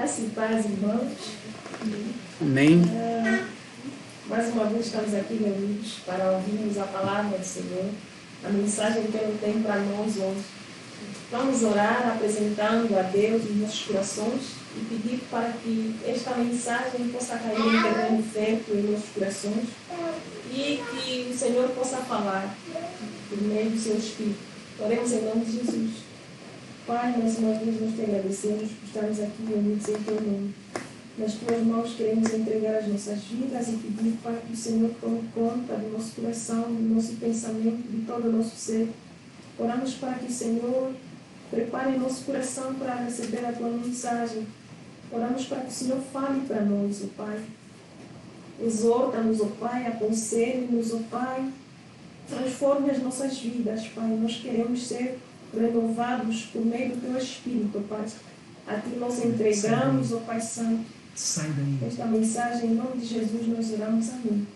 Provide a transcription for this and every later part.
Graça e paz, irmãos. Amém. Mais uma vez estamos aqui reunidos para ouvirmos a palavra do Senhor, a mensagem que Ele tem para nós hoje. Vamos orar apresentando a Deus os nossos corações e pedir para que esta mensagem possa cair em terreno fértil em nossos corações e que o Senhor possa falar por meio do seu Espírito. Oremos em nome de Jesus. Pai, mais uma vez nós te agradecemos por estarmos aqui reunidos em teu nome. Nas tuas mãos queremos entregar as nossas vidas e pedir para que o Senhor tome conta do nosso coração, do nosso pensamento, de todo o nosso ser. Oramos para que o Senhor prepare o nosso coração para receber a tua mensagem. Oramos para que o Senhor fale para nós, ó Pai. Exorta-nos, ó Pai, aconselhe-nos, ó Pai. Transforme as nossas vidas, Pai. Nós queremos ser renovados por meio do teu Espírito, ó Pai. A ti nós entregamos, ó Pai Santo, esta mensagem. Em nome de Jesus nós oramos. Amém.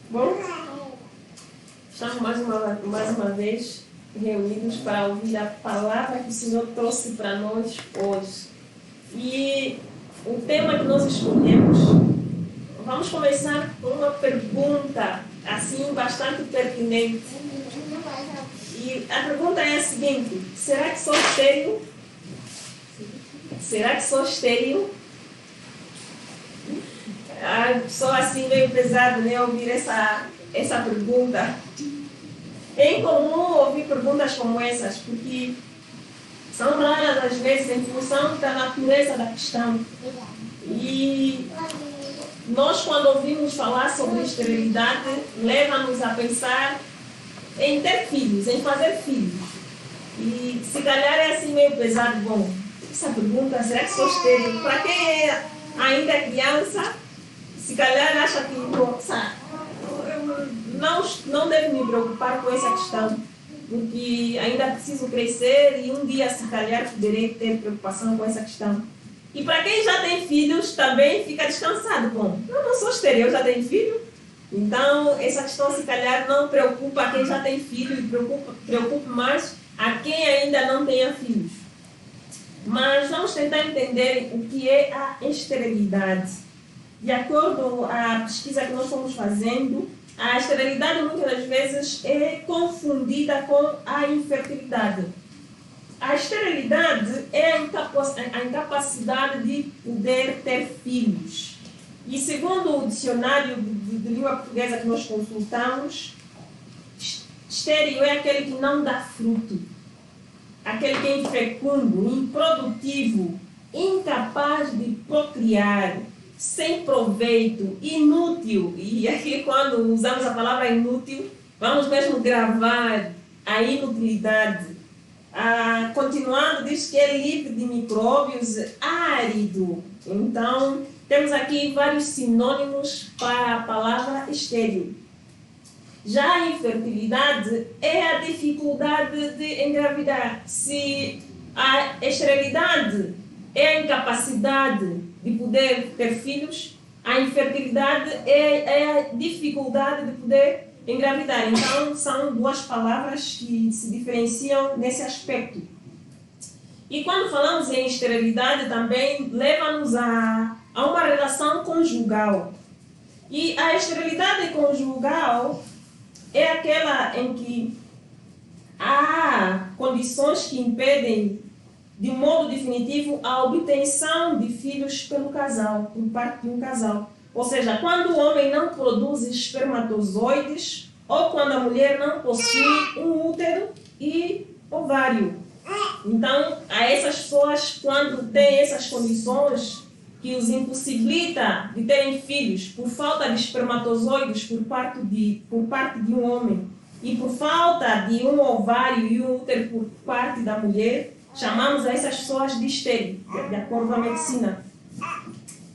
Bom, estamos mais uma vez reunidos para ouvir a palavra que o Senhor trouxe para nós hoje. E o tema que nós escolhemos, vamos começar com uma pergunta assim bastante pertinente. E a pergunta é a seguinte: será que sou estéril? Será que sou estéril? Sou assim meio pesado, né, ouvir essa pergunta. É incomum ouvir perguntas como essas, porque são raras às vezes em função da natureza da questão. E nós, quando ouvimos falar sobre esterilidade, leva-nos a pensar em ter filhos, em fazer filhos. E se calhar é assim meio pesado. Bom, essa pergunta, será que sou estéril? Para quem ainda é criança, se calhar acha que não devo me preocupar com essa questão, porque ainda preciso crescer e um dia, se calhar, poderei ter preocupação com essa questão. E para quem já tem filhos, também fica descansado. Bom, eu não sou estéril, eu já tenho filho. Então, essa questão, se calhar, não preocupa quem já tem filho e preocupa mais a quem ainda não tenha filhos. Mas vamos tentar entender o que é a esterilidade. De acordo à pesquisa que nós fomos fazendo, a esterilidade muitas das vezes é confundida com a infertilidade. A esterilidade é a incapacidade de poder ter filhos. E segundo o dicionário de língua portuguesa que nós consultamos, estéril é aquele que não dá fruto, aquele que é infecundo, improdutivo, incapaz de procriar, sem proveito, inútil. E aqui, quando usamos a palavra inútil, vamos mesmo gravar a inutilidade. Continuando, diz que é livre de micróbios, árido. Então, temos aqui vários sinônimos para a palavra estéril. Já a infertilidade é a dificuldade de engravidar. Se a esterilidade é a incapacidade de poder ter filhos, a infertilidade é a dificuldade de poder engravidar. Então, são duas palavras que se diferenciam nesse aspecto. E quando falamos em esterilidade, também leva-nos a uma relação conjugal. E a esterilidade conjugal é aquela em que há condições que impedem, de modo definitivo, a obtenção de filhos pelo casal, por parte de um casal. Ou seja, quando o homem não produz espermatozoides ou quando a mulher não possui um útero e ovário. Então, a essas pessoas, quando têm essas condições que os impossibilita de terem filhos por falta de espermatozoides por parte de um homem e por falta de um ovário e um útero por parte da mulher, chamamos a essas pessoas de estéril, de acordo com a medicina.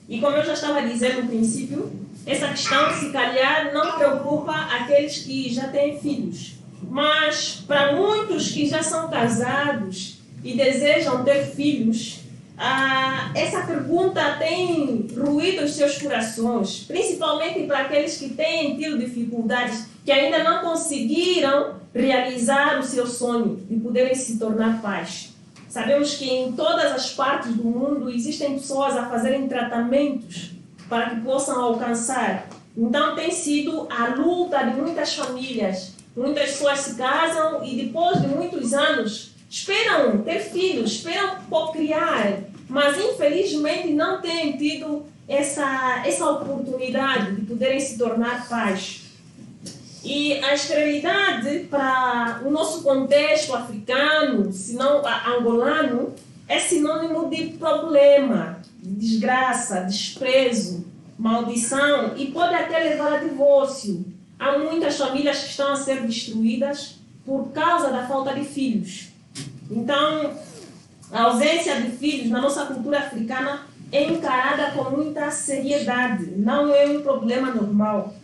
E como eu já estava dizendo no princípio, essa questão, se calhar, não preocupa aqueles que já têm filhos. Mas, para muitos que já são casados e desejam ter filhos, essa pergunta tem ruído os seus corações, principalmente para aqueles que têm tido dificuldades, que ainda não conseguiram realizar o seu sonho de poderem se tornar pais. Sabemos que em todas as partes do mundo existem pessoas a fazerem tratamentos para que possam alcançar. Então tem sido a luta de muitas famílias. Muitas pessoas se casam e depois de muitos anos esperam ter filhos, esperam procriar, mas infelizmente não têm tido essa oportunidade de poderem se tornar pais. E a esterilidade, para o nosso contexto africano, se não angolano, é sinônimo de problema, de desgraça, desprezo, maldição e pode até levar a divórcio. Há muitas famílias que estão a ser destruídas por causa da falta de filhos. Então, a ausência de filhos na nossa cultura africana é encarada com muita seriedade, não é um problema normal.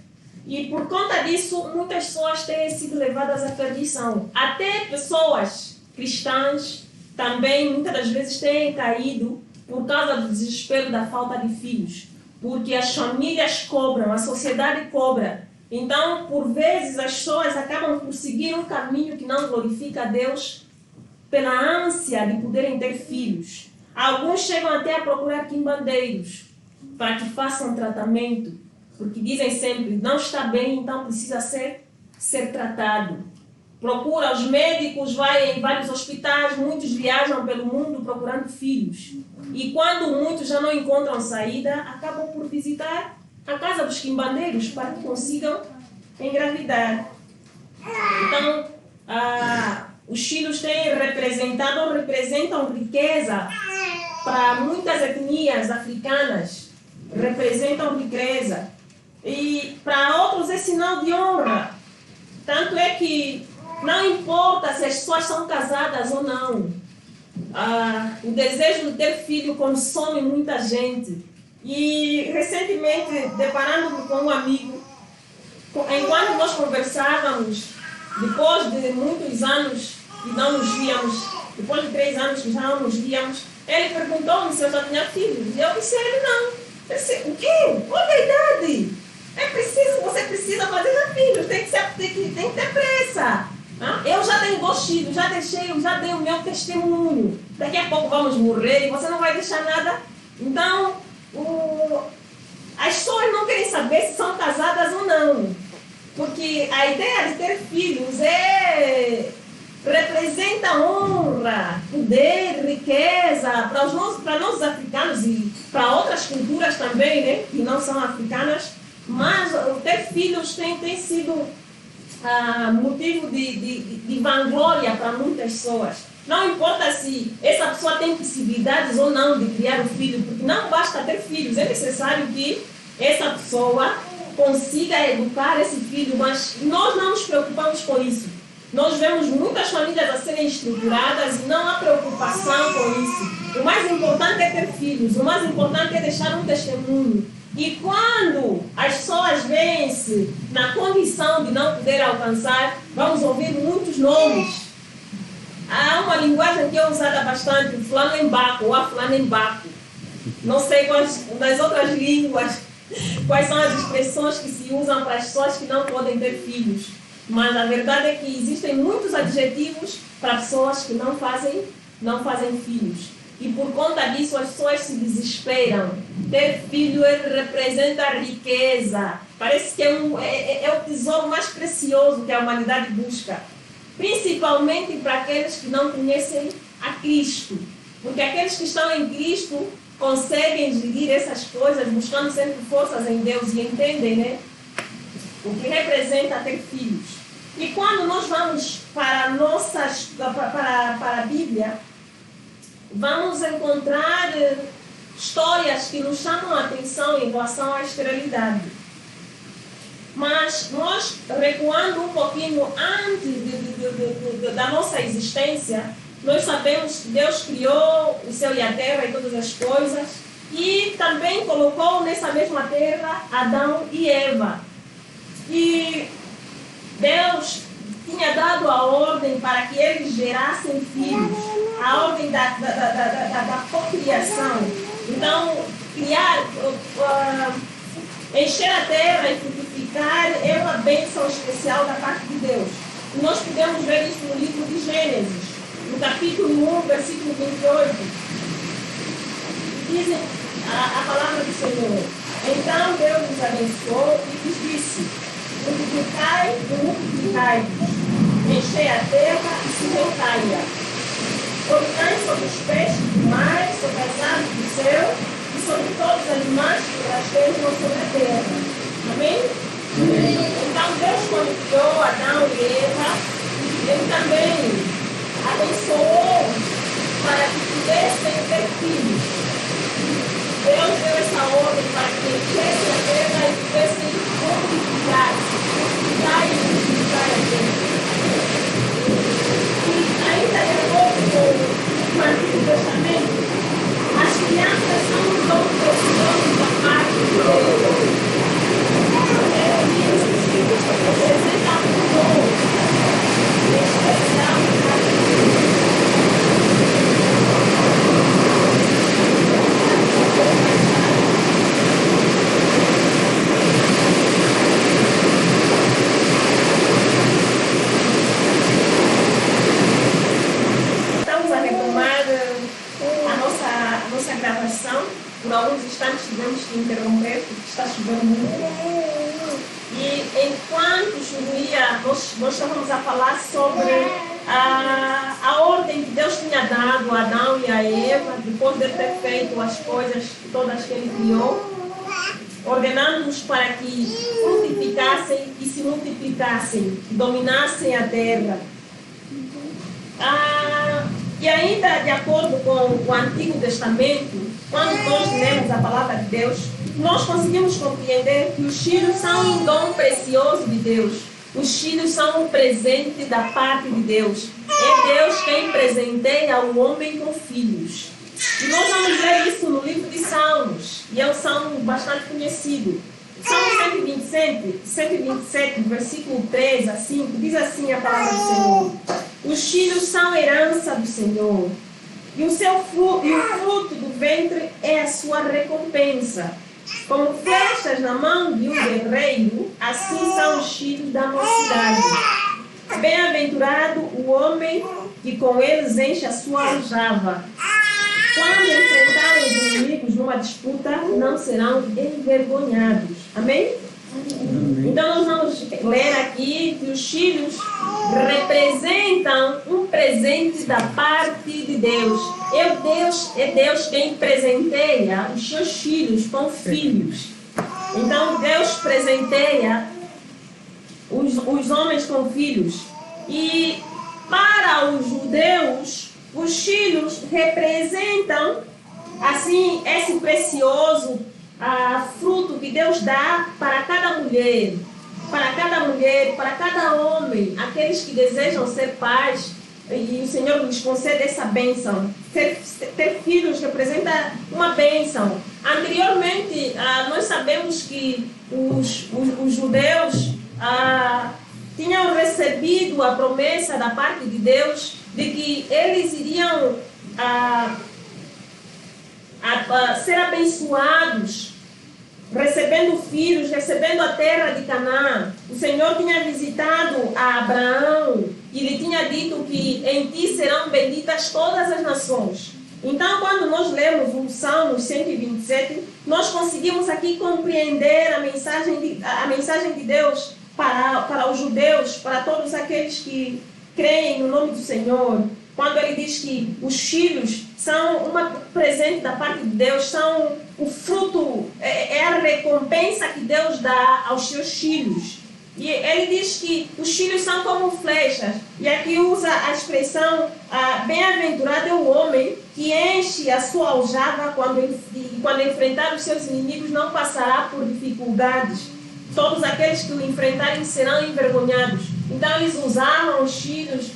E por conta disso, muitas pessoas têm sido levadas à perdição. Até pessoas cristãs também, muitas das vezes, têm caído por causa do desespero da falta de filhos. Porque as famílias cobram, a sociedade cobra. Então, por vezes, as pessoas acabam por seguir um caminho que não glorifica a Deus pela ânsia de poderem ter filhos. Alguns chegam até a procurar quimbandeiros para que façam tratamento, porque dizem sempre, não está bem, então precisa ser tratado. Procura os médicos, vai em vários hospitais, muitos viajam pelo mundo procurando filhos. E quando muitos já não encontram saída, acabam por visitar a casa dos quimbandeiros para que consigam engravidar. Então, os filhos representam riqueza para muitas etnias africanas, representam riqueza. E para outros é sinal de honra. Tanto é que não importa se as pessoas são casadas ou não. O desejo de ter filho consome muita gente. E recentemente, deparando-me com um amigo, enquanto nós conversávamos, depois de muitos anos que não nos víamos, depois de 3 anos que já não nos víamos, ele perguntou-me se eu já tinha filhos. E eu disse a ele não. Eu disse, o quê? Olha a idade. Você precisa fazer já filhos, tem que ter pressa. Eu já tenho 2 filhos, já dei o meu testemunho. Daqui a pouco vamos morrer e você não vai deixar nada. Então, as pessoas não querem saber se são casadas ou não. Porque a ideia de ter filhos representa honra, poder, riqueza para nós africanos e para outras culturas também, né, que não são africanas. Mas ter filhos tem sido motivo de vanglória para muitas pessoas. Não importa se essa pessoa tem possibilidades ou não de criar um filho, porque não basta ter filhos, é necessário que essa pessoa consiga educar esse filho, mas nós não nos preocupamos com isso. Nós vemos muitas famílias a serem estruturadas e não há preocupação com isso. O mais importante é ter filhos, o mais importante é deixar um testemunho. E quando as pessoas veem-se na condição de não poder alcançar, vamos ouvir muitos nomes. Há uma linguagem que é usada bastante, o flanenbaco ou a flanenbaco. Não sei nas outras línguas quais são as expressões que se usam para as pessoas que não podem ter filhos. Mas a verdade é que existem muitos adjetivos para pessoas que não fazem filhos. E por conta disso as pessoas se desesperam. Ter filho representa riqueza. Parece que é o tesouro mais precioso que a humanidade busca. Principalmente para aqueles que não conhecem a Cristo. Porque aqueles que estão em Cristo conseguem gerir essas coisas, buscando sempre forças em Deus e entendem, né, o que representa ter filhos. E quando nós vamos para a Bíblia, vamos encontrar histórias que nos chamam a atenção em relação à esterilidade. Mas nós, recuando um pouquinho antes da nossa existência, nós sabemos que Deus criou o céu e a terra e todas as coisas, e também colocou nessa mesma terra Adão e Eva. E Deus tinha dado a ordem para que eles gerassem filhos, a ordem da procriação. Então, encher a terra e frutificar é uma bênção especial da parte de Deus. E nós podemos ver isso no livro de Gênesis. No no capítulo 1, versículo 28, diz a palavra do Senhor. Então Deus nos abençoou e nos disse: multiplicai, enchei a terra e sujeitai-a. Dominai sobre os peixes do mar, sobre as aves do céu e sobre todos os animais que rastejam sobre a terra. Amém? Então Deus, quando criou Adão e Eva, Ele também abençoou para que pudessem ter filhos. Deus deu essa ordem para que enchessem a terra e pudessem multiplicar-se, multiplicar e multiplicar a terra. E ainda de acordo com o Antigo Testamento, as crianças são um dom precioso da parte de Deus. Representam um dom especial da parte de Deus. Estamos a retomar a nossa gravação. Por alguns instantes tivemos que interromper porque está chovendo muito. E enquanto chovia, nós estávamos a falar sobre a ordem que Deus tinha dado a Adão e a Eva, depois de ter feito as coisas todas que Ele criou, ordenando-nos para que frutificassem e se multiplicassem, dominassem a terra. E ainda de acordo com o Antigo Testamento, quando nós lemos a palavra de Deus, nós conseguimos compreender que os filhos são um dom precioso de Deus. Os filhos são um presente da parte de Deus. É Deus quem presenteia o homem com filhos. E nós vamos ler isso no livro de Salmos. E é um salmo bastante conhecido. Salmo 127, versículo 3 a 5, diz assim a palavra do Senhor: os filhos são herança do Senhor, e o fruto do ventre é a sua recompensa. Como flechas na mão de um guerreiro, assim são os filhos da mocidade. Bem-aventurado o homem que com eles enche a sua aljava. Quando enfrentarem os inimigos numa disputa, não serão envergonhados. Amém? Então nós vamos ler aqui que os filhos representam um presente da parte de Deus. É Deus quem presenteia os seus filhos com filhos. Então Deus presenteia os homens com filhos. E para os judeus, os filhos representam assim esse precioso fruto que Deus dá para cada mulher, para cada homem, aqueles que desejam ser pais, e o Senhor nos concede essa bênção. Ter filhos representa uma bênção. Anteriormente, nós sabemos que os judeus tinham recebido a promessa da parte de Deus de que eles iriam ser abençoados, recebendo filhos, recebendo a terra de Canaã. O Senhor tinha visitado a Abraão e lhe tinha dito que em ti serão benditas todas as nações. Então, quando nós lemos o Salmo 127, nós conseguimos aqui compreender a mensagem de Deus para os judeus, para todos aqueles que creem no nome do Senhor. Quando ele diz que os filhos são um presente da parte de Deus, são o fruto, é a recompensa que Deus dá aos seus filhos. E ele diz que os filhos são como flechas. E aqui usa a expressão, bem-aventurado é o homem que enche a sua aljava quando enfrentar os seus inimigos, não passará por dificuldades. Todos aqueles que o enfrentarem serão envergonhados. Então eles usavam os filhos,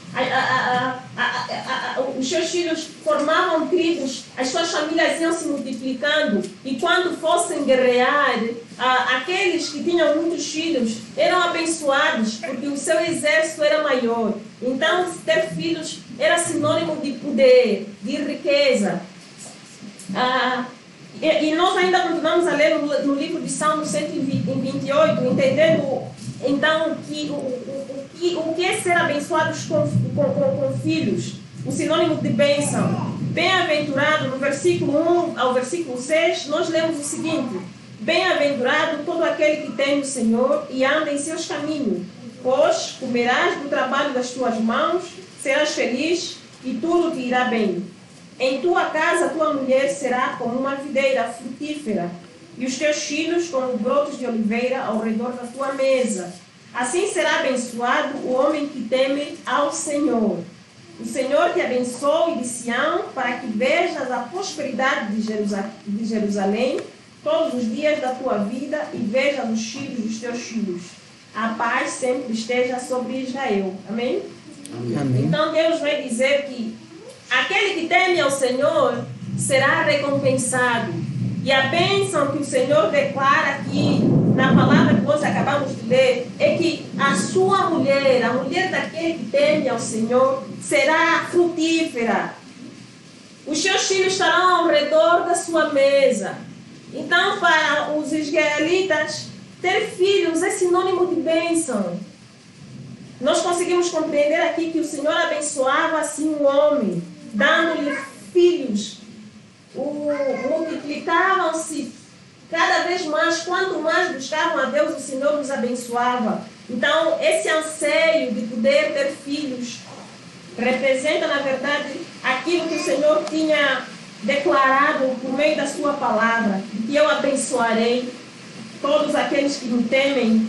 os seus filhos formavam tribos, as suas famílias iam se multiplicando, e quando fossem guerrear, aqueles que tinham muitos filhos eram abençoados, porque o seu exército era maior. Então ter filhos era sinônimo de poder, de riqueza. E nós ainda continuamos a ler no livro de Salmo 128, entendendo então o que é ser abençoados com filhos. o sinônimo de bênção. Bem-aventurado, no versículo 1 ao versículo 6, nós lemos o seguinte: bem-aventurado todo aquele que teme o Senhor e anda em seus caminhos, pois comerás do trabalho das tuas mãos, serás feliz e tudo te irá bem. Em tua casa, tua mulher será como uma videira frutífera, e os teus filhos como brotos de oliveira ao redor da tua mesa. Assim será abençoado o homem que teme ao Senhor. O Senhor te abençoe de Sião, para que vejas a prosperidade de Jerusalém todos os dias da tua vida e vejas os filhos dos teus filhos. A paz sempre esteja sobre Israel. Amém? Amém. Então Deus vai dizer que aquele que teme ao Senhor será recompensado. E a bênção que o Senhor declara aqui na palavra que nós acabamos de ler é que a sua mulher, a mulher daquele que teme ao Senhor, será frutífera. Os seus filhos estarão ao redor da sua mesa. Então, para os israelitas, ter filhos é sinônimo de bênção. Nós conseguimos compreender aqui que o Senhor abençoava assim o homem, dando-lhe filhos. Multiplicavam-se cada vez mais. Quanto mais buscavam a Deus, o Senhor nos abençoava. Então, esse anseio de poder ter filhos representa, na verdade, aquilo que o Senhor tinha declarado por meio da sua palavra, que eu abençoarei todos aqueles que me temem,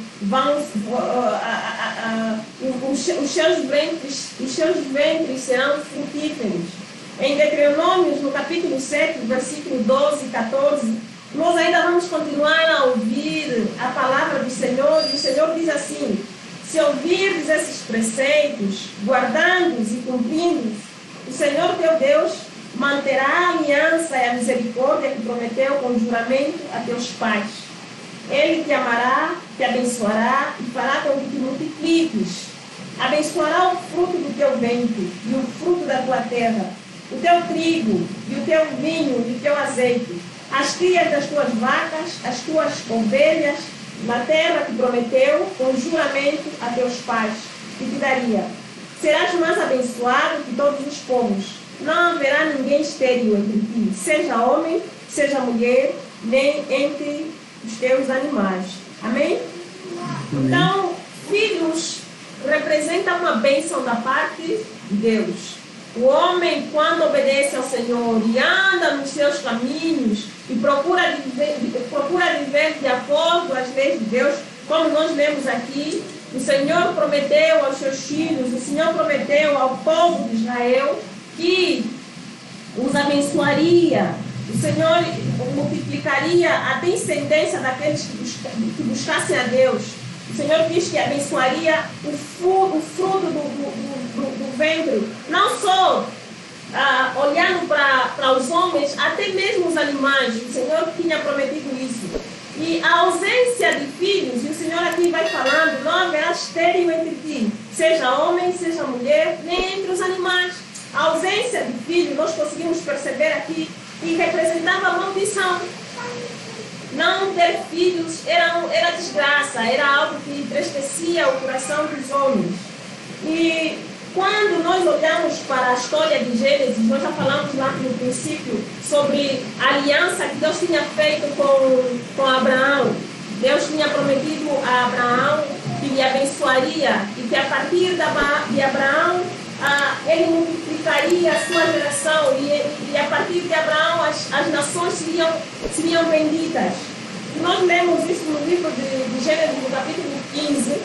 os seus ventres serão frutíferos. Em Deuteronômio, no capítulo 7, versículo 12 e 14, nós ainda vamos continuar a ouvir a palavra do Senhor, e o Senhor diz assim: se ouvirdes esses preceitos, guardando-os e cumprindo-os, o Senhor teu Deus manterá a aliança e a misericórdia que prometeu com juramento a teus pais. Ele te amará, te abençoará e fará com que te multipliques. Abençoará o fruto do teu ventre e o fruto da tua terra, o teu trigo e o teu vinho e o teu azeite, as crias das tuas vacas, as tuas ovelhas, na terra que prometeu com juramento a teus pais, que te daria. Serás mais abençoado que todos os povos. Não haverá ninguém estéril entre ti, seja homem, seja mulher, nem entre os teus animais. Amém? Então, filhos representam uma bênção da parte de Deus. O homem, quando obedece ao Senhor e anda nos seus caminhos e procura viver de acordo às leis de Deus, como nós lemos aqui, o Senhor prometeu aos seus filhos, o Senhor prometeu ao povo de Israel que os abençoaria. O Senhor multiplicaria a descendência daqueles que buscassem a Deus. O Senhor diz que abençoaria o fruto do ventre, não só olhando para os homens, até mesmo os animais. O Senhor tinha prometido isso. E a ausência de filhos, e o Senhor aqui vai falando, não haverá estéril entre ti, seja homem, seja mulher, nem entre os animais. A ausência de filhos, nós conseguimos perceber aqui, que representava maldição. Não ter filhos era desgraça, era algo que entristecia o coração dos homens. E quando nós olhamos para a história de Gênesis, nós já falamos lá no princípio sobre a aliança que Deus tinha feito com Abraão. Deus tinha prometido a Abraão que lhe abençoaria e que a partir de Abraão ele multiplicaria a sua geração e a partir de Abraão as nações seriam benditas. Nós lemos isso no livro de Gênesis, no capítulo 15.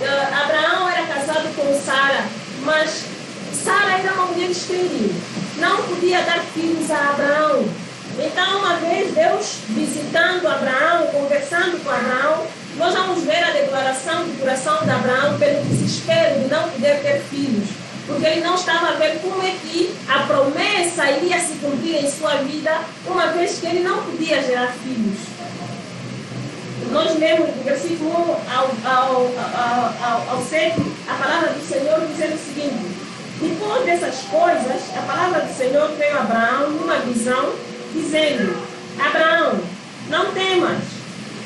Abraão era casado com Sara, mas Sara era uma mulher estéril, não podia dar filhos a Abraão. Então, uma vez Deus visitando Abraão, conversando com Abraão, nós vamos ver a declaração do coração de Abraão pelo desespero de não poder ter filhos, porque ele não estava a ver como é que a promessa iria se cumprir em sua vida, uma vez que ele não podia gerar filhos. Nós lemos do versículo 1 ao 7, a palavra do Senhor dizendo o seguinte: depois dessas coisas, a palavra do Senhor veio a Abraão numa visão, dizendo: Abraão, não temas,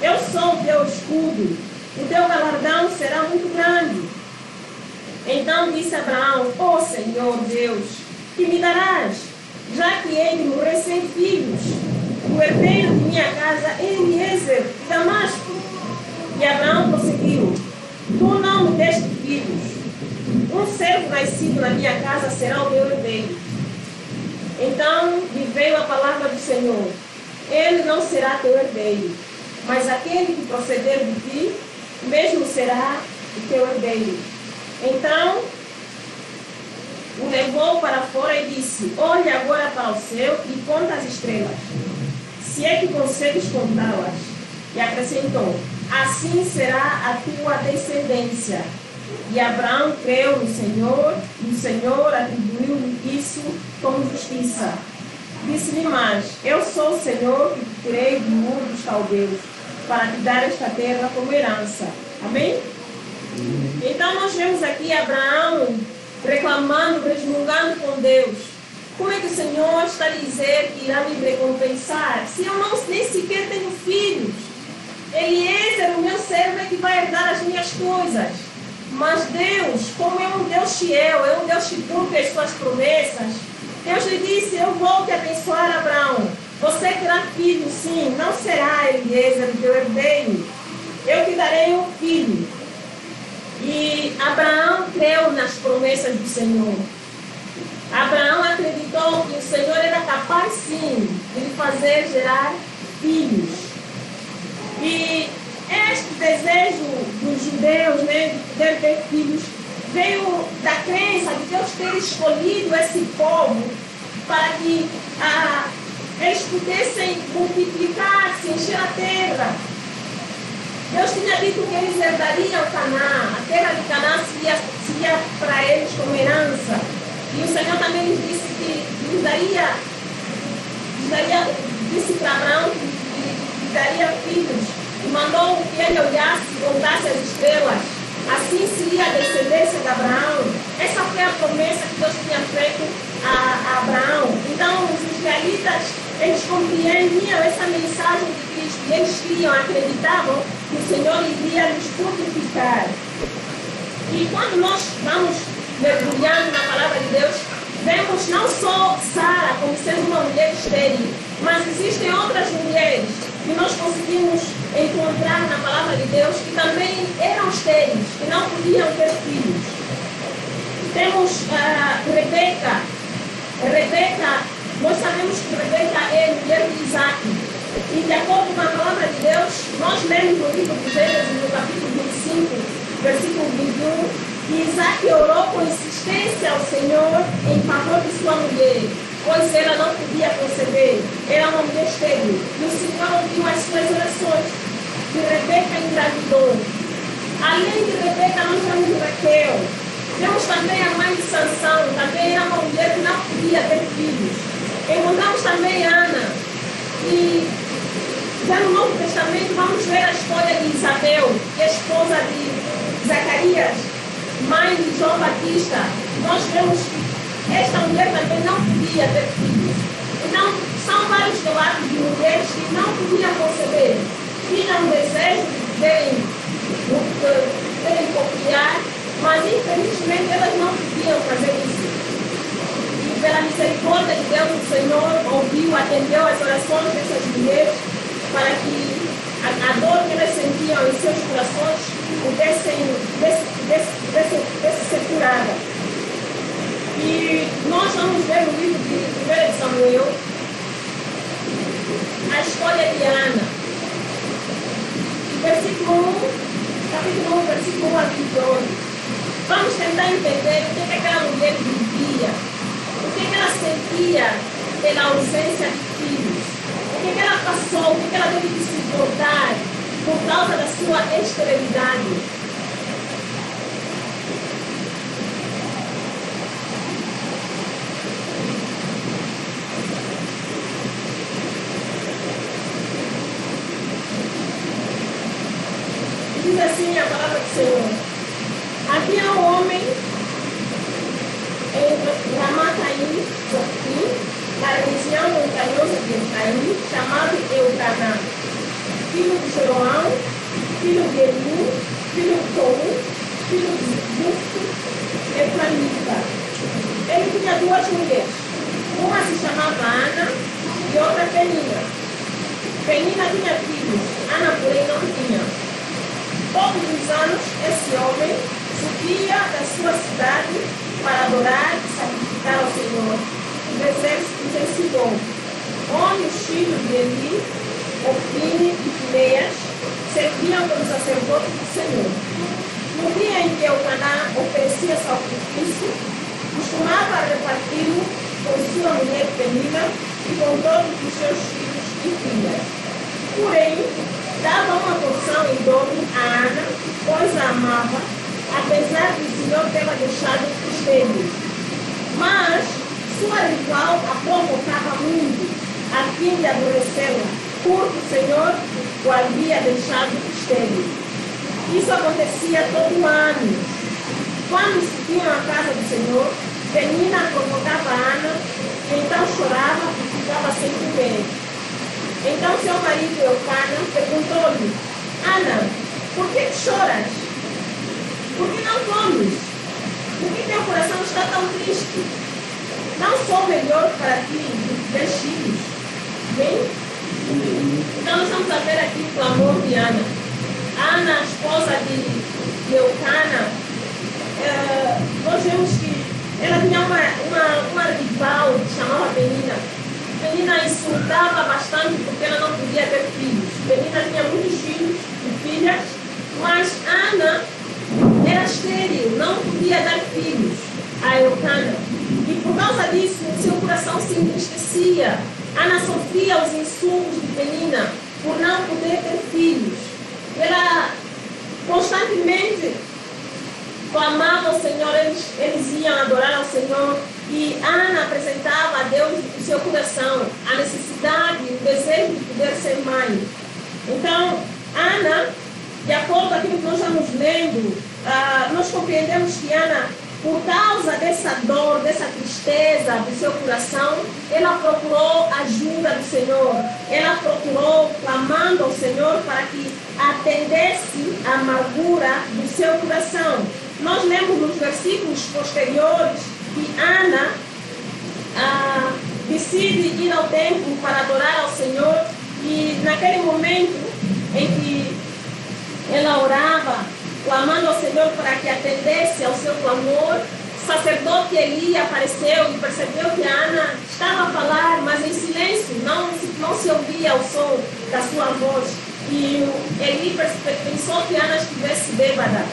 eu sou o teu escudo, o teu galardão será muito grande. Então disse Abraão: ó Senhor Deus, que me darás, já que ele morreu sem filhos? O herdeiro de minha casa é Eliezer de Damasco. E Abraão prosseguiu: tu não me deste filhos. Um servo nascido na minha casa será o meu herdeiro. Então lhe veio a palavra do Senhor: ele não será teu herdeiro, mas aquele que proceder de ti, mesmo será o teu herdeiro. Então o levou para fora e disse: olha agora para o céu e conta as estrelas, se é que consegues contá-las. E acrescentou: assim será a tua descendência. E Abraão creu no Senhor, e o Senhor atribuiu-lhe isso como justiça. Disse-lhe mais: eu sou o Senhor que te tirei do mundo dos caldeus, para te dar esta terra como herança. Amém? Então nós vemos aqui Abraão reclamando, resmungando com Deus. Como é que o Senhor está a dizer que irá me recompensar, se eu nem sequer tenho filhos? Eliezer, o meu servo, é que vai herdar as minhas coisas. Mas Deus, como é um Deus fiel, é um Deus que cumpre as suas promessas, Deus lhe disse: eu vou te abençoar, Abraão. Você terá filho, sim, não será Eliezer o teu herdeiro. Eu te darei um filho. E Abraão creu nas promessas do Senhor. Abraão acreditou que o Senhor era capaz, sim, de lhe fazer gerar filhos. E este desejo dos judeus, né, de poder ter filhos, veio da crença de Deus ter escolhido esse povo para que eles pudessem multiplicar-se, encher a terra. Deus tinha dito que eles herdariam Canaã, a terra de Canaã seria para eles como herança. E o Senhor também lhes disse que disse para Abraão que lhe daria filhos. E mandou que ele olhasse e contasse as estrelas. Assim seria a descendência de Abraão. Essa foi a promessa que Deus tinha feito a Abraão. Então os israelitas, eles compreendiam essa mensagem de Cristo. E eles criam, acreditavam que o Senhor iria nos purificar. E quando nós vamos mergulhando na palavra de Deus, vemos não só Sara como sendo uma mulher estéril, mas existem outras mulheres que nós conseguimos encontrar na palavra de Deus que também eram estéreis, que não podiam ter filhos. Temos Rebeca. Rebeca, nós sabemos que Rebeca é mulher de Isaac. E de acordo com a palavra de Deus, nós lemos no livro de Gênesis, no capítulo 25, versículo 21, que Isaac orou com insistência ao Senhor em favor de sua mulher, pois ela não podia conceber, era uma mulher estéril. E o Senhor ouviu as suas orações, e Rebeca engravidou. Além de Rebeca, nós temos Raquel. Temos também a mãe de Sansão, também era uma mulher que não podia ter filhos. Encontramos também Ana. E já no Novo Testamento vamos ver a história de Isabel, que é esposa de Zacarias, mãe de João Batista. Nós vemos que esta mulher também não podia ter filhos. Então, são vários relatos de mulheres que não podiam conceber. Tinham um desejo de poderem copiar, mas infelizmente elas não podiam fazer isso. E pela misericórdia de Deus, o Senhor ouviu, atendeu as orações dessas mulheres para que a dor que elas sentiam em seus corações pudesse ser curada. E nós vamos ver no livro de 1 Samuel a história de Ana. Versículo 1, capítulo 1, versículo 1 a 28. Vamos tentar entender o que aquela mulher vivia, o que ela sentia pela ausência de filhos, o que ela passou, o que ela teve que suportar por causa da sua esterilidade. Diz assim a palavra do Senhor: havia um homem em Ramataim, na região montanhosa de Efraim, chamado Eucanã, filho de Jeroão, filho de Eliú, filho de Tou, filho de Zufo, efraimita. Ele tinha duas mulheres. Uma se chamava Ana e outra Penina. Penina tinha filhos, Ana, porém, não tinha. Todos os anos, esse homem subia da sua cidade para adorar e sacrificar ao Senhor os exércitos em Sidom, onde os filhos de Eli, Ofni e Finéias, serviam como sacerdotes do Senhor. No dia em que Eucaná oferecia sacrifício, costumava reparti-lo com sua mulher Penina e com todos os seus filhos e filhas. Porém, dava uma porção em dobro a Ana, pois a amava, apesar de o Senhor tê-la deixado estéril. Mas sua rival a provocava muito, a fim de aborrecê-la, porque o Senhor o havia deixado estéril. Isso acontecia todo ano. Quando subiam à casa do Senhor, Penina provocava Ana, e então chorava e ficava sem comer. Então seu marido Eucana perguntou-lhe: Ana, por que choras? Por que não comes? Por que teu coração está tão triste? Não sou melhor para ti do que 3 filhos? Bem? Então nós vamos a ver aqui o clamor de Ana. Ana, esposa de Eucana, nós vemos que ela tinha uma rival que chamava Penina. Penina insultava bastante porque ela não podia ter filhos. Penina tinha muitos filhos e filhas, mas Ana era estéril, não podia dar filhos a Eucana. E por causa disso, seu coração se entristecia. Ana sofria os insultos de Penina por não poder ter filhos. Ela constantemente clamava ao Senhor, eles iam adorar ao Senhor, e Ana apresentava a Deus o seu coração, a necessidade, o desejo de poder ser mãe. Então, Ana, de acordo com aquilo que nós estamos lendo, nós compreendemos que Ana, por causa dessa dor, dessa tristeza do seu coração, ela procurou a ajuda do Senhor. Ela procurou, clamando ao Senhor para que atendesse a amargura do seu coração. Nós lemos nos versículos posteriores que Ana decide ir ao templo para adorar ao Senhor, e naquele momento em que ela orava, clamando ao Senhor para que atendesse ao seu clamor, o sacerdote Eli apareceu e percebeu que Ana estava a falar, mas em silêncio, não se ouvia o som da sua voz. E Eli pensou que Ana estivesse bêbada.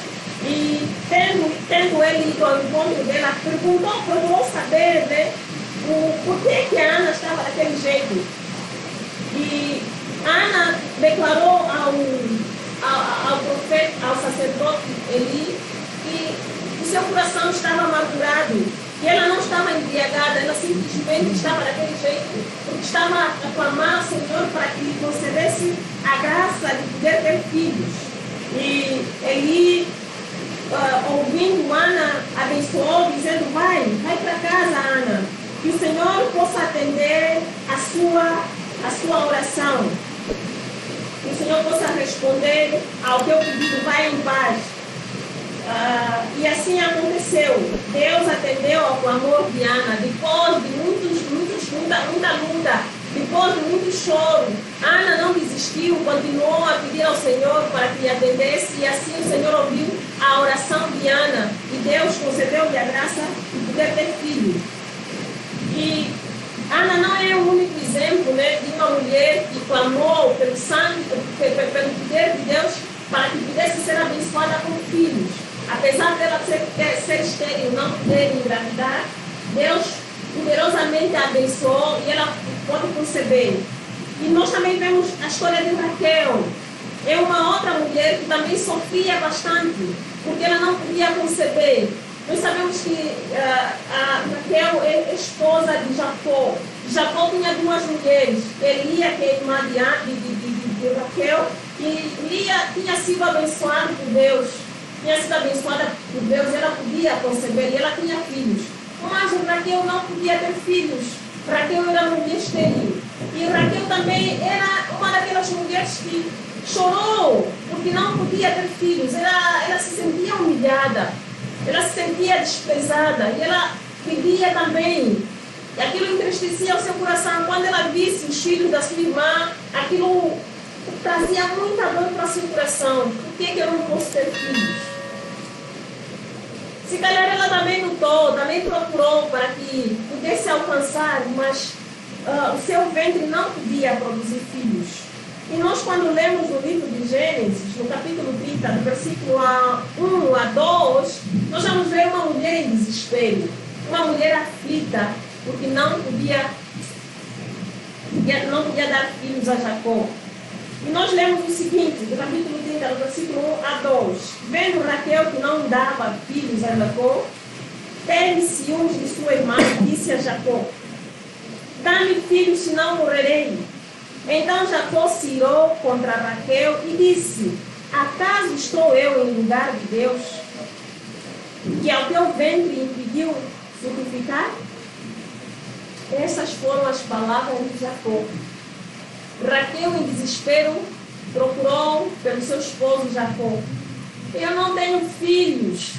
E tendo ele ido ao encontro dela, procurou saber, né, o porquê que a Ana estava daquele jeito. E Ana declarou ao profeta, ao sacerdote Eli, que o seu coração estava amargurado, que ela não estava embriagada, ela simplesmente estava daquele jeito, porque estava a clamar ao Senhor para que lhe concedesse a graça de poder ter filhos. E Eli, ouvindo Ana, abençoou, dizendo: vai para casa, Ana, que o Senhor possa atender a sua oração, que o Senhor possa responder ao teu pedido, vai em paz. E assim aconteceu. Deus atendeu ao clamor de Ana, depois de muita luta, depois de muito choro. Ana não desistiu, continuou a pedir ao Senhor para que lhe atendesse, e assim o Senhor ouviu a oração de Ana, e Deus concedeu-lhe a graça de poder ter filho. E Ana não é o único exemplo, né, de uma mulher que clamou pelo sangue, pelo poder de Deus, para que pudesse ser abençoada com filhos. Apesar dela ser estéril, não poder engravidar, Deus poderosamente a abençoou e ela pode conceber. E nós também vemos a história de Raquel. É uma outra mulher que também sofria bastante, porque ela não podia conceber. Nós sabemos que a Raquel é esposa de Jacó. Jacó tinha 2 mulheres, Lia, que é irmã de Raquel, e Lia tinha sido abençoada por Deus. Ela podia conceber e ela tinha filhos. Mas Raquel não podia ter filhos. Raquel era uma mulher estéril. E Raquel também era uma daquelas mulheres que chorou porque não podia ter filhos. Ela se sentia humilhada. Ela se sentia desprezada e ela pedia também. E aquilo entristecia o seu coração. Quando ela visse os filhos da sua irmã, aquilo trazia muita dor para o seu coração. Por que eu não posso ter filhos? Se calhar ela também lutou, também procurou para que pudesse alcançar, mas o seu ventre não podia produzir filhos. E nós, quando lemos o livro de Gênesis, no capítulo 30, do versículo 1 a 2, nós vamos ver uma mulher em desespero, uma mulher aflita, porque não podia dar filhos a Jacó. E nós lemos o seguinte, do capítulo 30, do versículo 1 a 2. Vendo Raquel que não dava filhos a Jacó, teve ciúmes de sua irmã e disse a Jacó: dá-me filhos, senão morrerei. Então Jacó se irou contra Raquel e disse: acaso estou eu em lugar de Deus, que ao teu ventre impediu frutificar? Essas foram as palavras de Jacó. Raquel, em desespero, procurou pelo seu esposo Jacó. Eu não tenho filhos.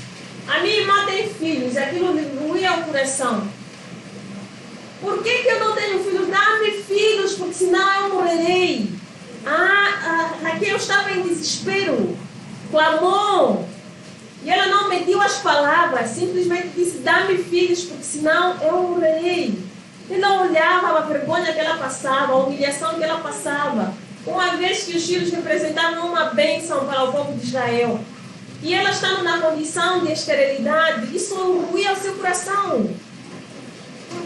A minha irmã tem filhos. E aquilo doía o coração. Por que eu não tenho filhos? Dá-me filhos, porque senão eu morrerei. Raquel estava em desespero. Clamou. E ela não mediu as palavras. Simplesmente disse: dá-me filhos, porque senão eu morrerei. Ela olhava a vergonha que ela passava, a humilhação que ela passava, uma vez que os filhos representavam uma bênção para o povo de Israel. E ela estando na condição de esterilidade, isso doía o seu coração.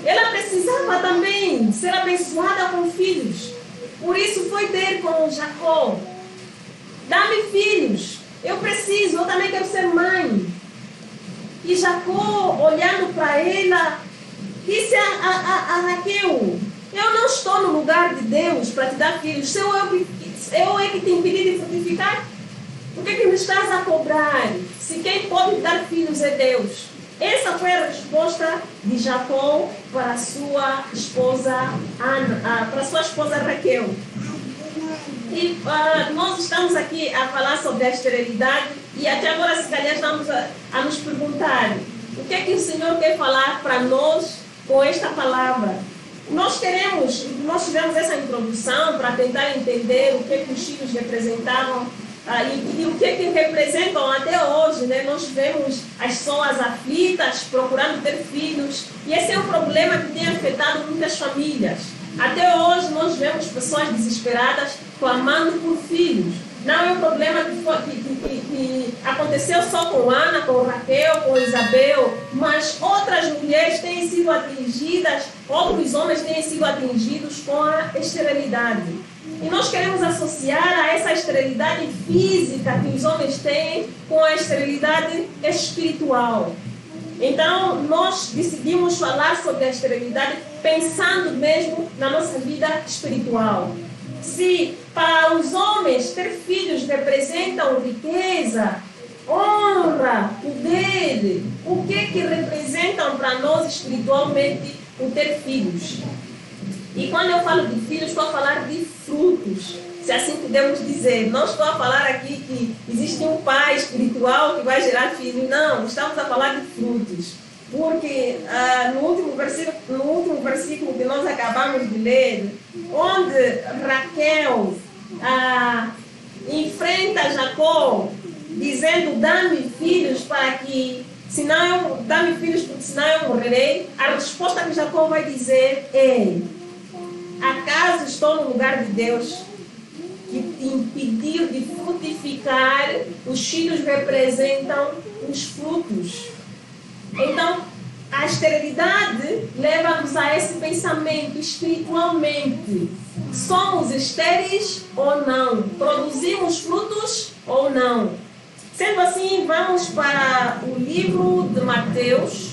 Ela precisava também ser abençoada com filhos. Por isso foi ter com Jacó: dá-me filhos, eu preciso, eu também quero ser mãe. E Jacó, olhando para ela, disse a Raquel: eu não estou no lugar de Deus para te dar filhos. Eu é que te impedi de frutificar? Por que me estás a cobrar? Se quem pode dar filhos é Deus. Essa foi a resposta de Jacó para a sua esposa Raquel. E nós estamos aqui a falar sobre a esterilidade e até agora, se calhar, estamos a nos perguntar: o que é que o Senhor quer falar para nós com esta palavra? Nós tivemos essa introdução para tentar entender o que é que os filhos representavam e o que é que representam até hoje, né? Nós vemos as pessoas aflitas procurando ter filhos, e esse é um problema que tem afetado muitas famílias. Até hoje nós vemos pessoas desesperadas clamando por filhos. Não é um problema que aconteceu só com Ana, com Raquel, com Isabel, mas outras mulheres têm sido atingidas, outros homens têm sido atingidos com a esterilidade. E nós queremos associar a essa esterilidade física que os homens têm com a esterilidade espiritual. Então, nós decidimos falar sobre a esterilidade pensando mesmo na nossa vida espiritual. Se para os homens ter filhos representam riqueza, honra, poder, o que representam para nós espiritualmente o ter filhos? E quando eu falo de filhos, estou a falar de frutos, se assim podemos dizer. Não estou a falar aqui que existe um pai espiritual que vai gerar filhos. Não, estamos a falar de frutos. Porque no último versículo que nós acabamos de ler, onde Raquel enfrenta Jacó, dizendo: dá-me filhos para que, dá-me filhos porque senão eu morrerei, a resposta que Jacó vai dizer é: acaso estou no lugar de Deus que te impediu de frutificar? Os filhos representam os frutos. Então, a esterilidade leva-nos a esse pensamento espiritualmente. Somos estéreis ou não? Produzimos frutos ou não? Sendo assim, vamos para o livro de Mateus,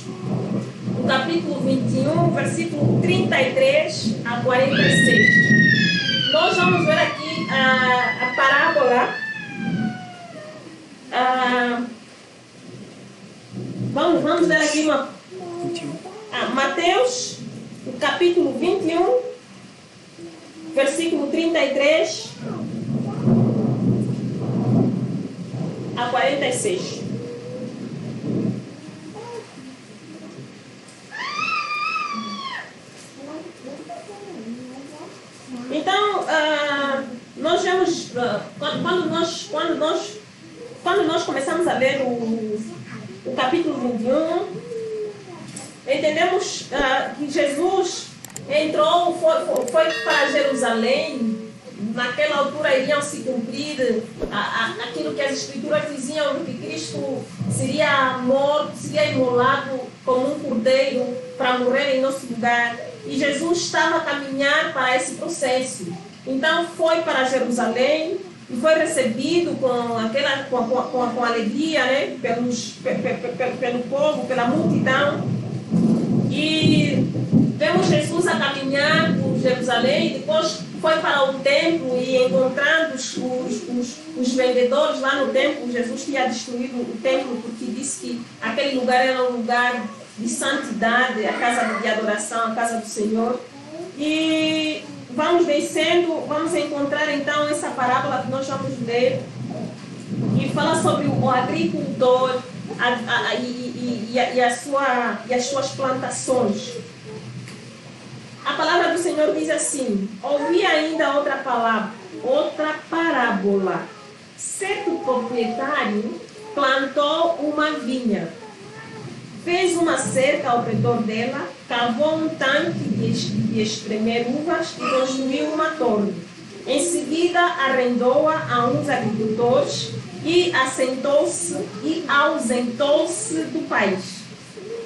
no capítulo 21, versículo 33 a 46. Nós vamos ver aqui a parábola. Vamos ler aqui Mateus, o capítulo 21, versículo 33 a 46. Então, nós vemos, quando nós começamos a ler o capítulo 21, entendemos que Jesus entrou, foi para Jerusalém. Naquela altura iriam se cumprir aquilo que as Escrituras diziam, que Cristo seria morto, seria imolado como um cordeiro para morrer em nosso lugar. E Jesus estava a caminhar para esse processo. Então foi para Jerusalém e foi recebido com alegria, né, pelo povo, pela multidão. E vemos Jesus a caminhar por Jerusalém, depois foi para o templo e encontrando os vendedores lá no templo. Jesus tinha destruído o templo porque disse que aquele lugar era um lugar de santidade, a casa de adoração, a casa do Senhor. E vamos descendo, vamos encontrar então essa parábola que nós vamos ler, e fala sobre o agricultor e as suas plantações. A palavra do Senhor diz assim: ouvi ainda outra parábola. Certo proprietário plantou uma vinha, fez uma cerca ao redor dela, cavou um tanque de espremer uvas e construiu uma torre. Em seguida, arrendou-a a uns agricultores e ausentou-se do país.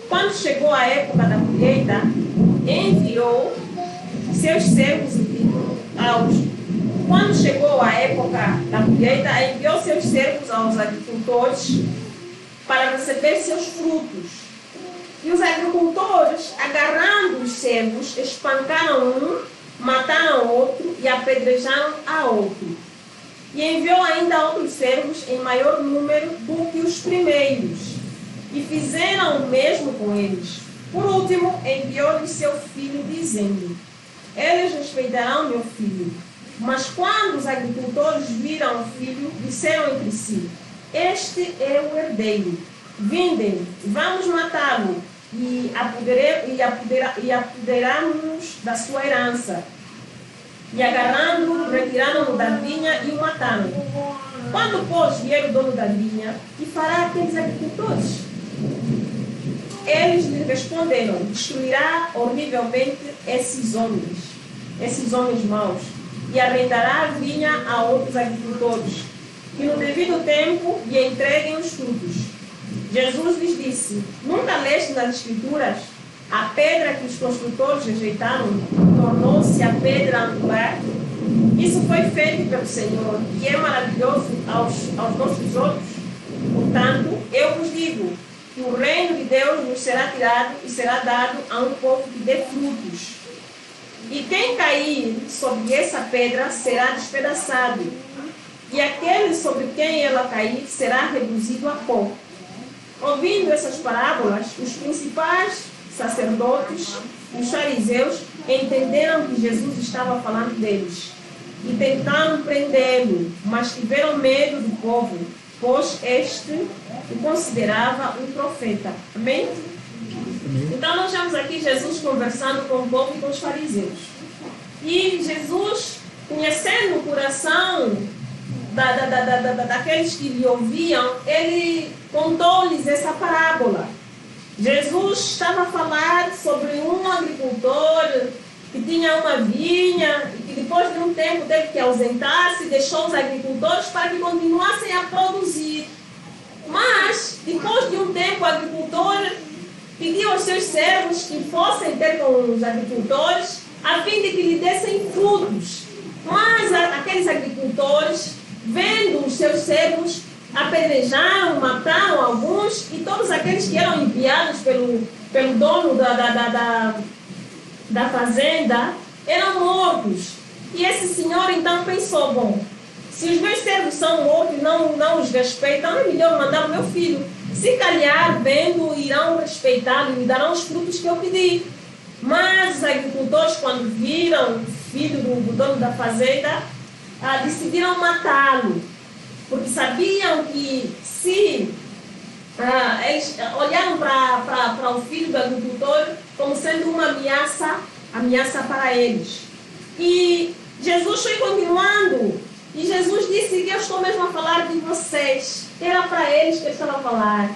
Quando chegou a época da colheita, enviou seus servos aos agricultores para receber seus frutos. E os agricultores, agarrando os servos, espancaram um, mataram outro e apedrejaram a outro. E enviou ainda outros servos em maior número do que os primeiros, e fizeram o mesmo com eles. Por último, enviou-lhes seu filho, dizendo: eles respeitarão meu filho. Mas quando os agricultores viram o filho, disseram entre si: este é o herdeiro. Vindem, vamos matá-lo e apoderarmos da sua herança. E agarrando-o, retiraram-no da vinha e o mataram. Quando, pois, vier o dono da vinha, que fará aqueles agricultores? Eles lhe responderam: destruirá horrivelmente esses homens maus, e arrendará a vinha a outros agricultores, que no devido tempo lhe entreguem os frutos. Jesus lhes disse: nunca leste nas Escrituras? A pedra que os construtores rejeitaram tornou-se a pedra angular. Isso foi feito pelo Senhor e é maravilhoso aos nossos olhos. Portanto, eu vos digo que o reino de Deus nos será tirado e será dado a um povo que dê frutos. E quem cair sobre essa pedra será despedaçado, e aquele sobre quem ela cair será reduzido a pó. Ouvindo essas parábolas, os principais sacerdotes e os fariseus entenderam que Jesus estava falando deles e tentaram prendê-lo, mas tiveram medo do povo, pois este o considerava um profeta. Amém? Então nós vemos aqui Jesus conversando com o povo e com os fariseus. E Jesus, conhecendo o coração daqueles que lhe ouviam, ele contou-lhes essa parábola. Jesus estava a falar sobre um agricultor que tinha uma vinha e que depois de um tempo teve que ausentar-se e deixou os agricultores para que continuassem a produzir. Mas, depois de um tempo, o agricultor pediu aos seus servos que fossem ter com os agricultores a fim de que lhe dessem frutos. Mas aqueles agricultores, vendo os seus servos, apedrejaram, mataram alguns, e todos aqueles que eram enviados pelo dono da fazenda eram mortos. E esse senhor então pensou: bom, se os meus servos são mortos e não os respeitam, é melhor mandar o meu filho. Se calhar, vendo, irão respeitá-lo e me darão os frutos que eu pedi. Mas os agricultores, quando viram o filho do dono da fazenda, decidiram matá-lo, porque sabiam que se eles olharam para o filho do agricultor como sendo uma ameaça para eles. E Jesus foi continuando. E Jesus disse que eu estou mesmo a falar de vocês. Era para eles que ele estava a falar.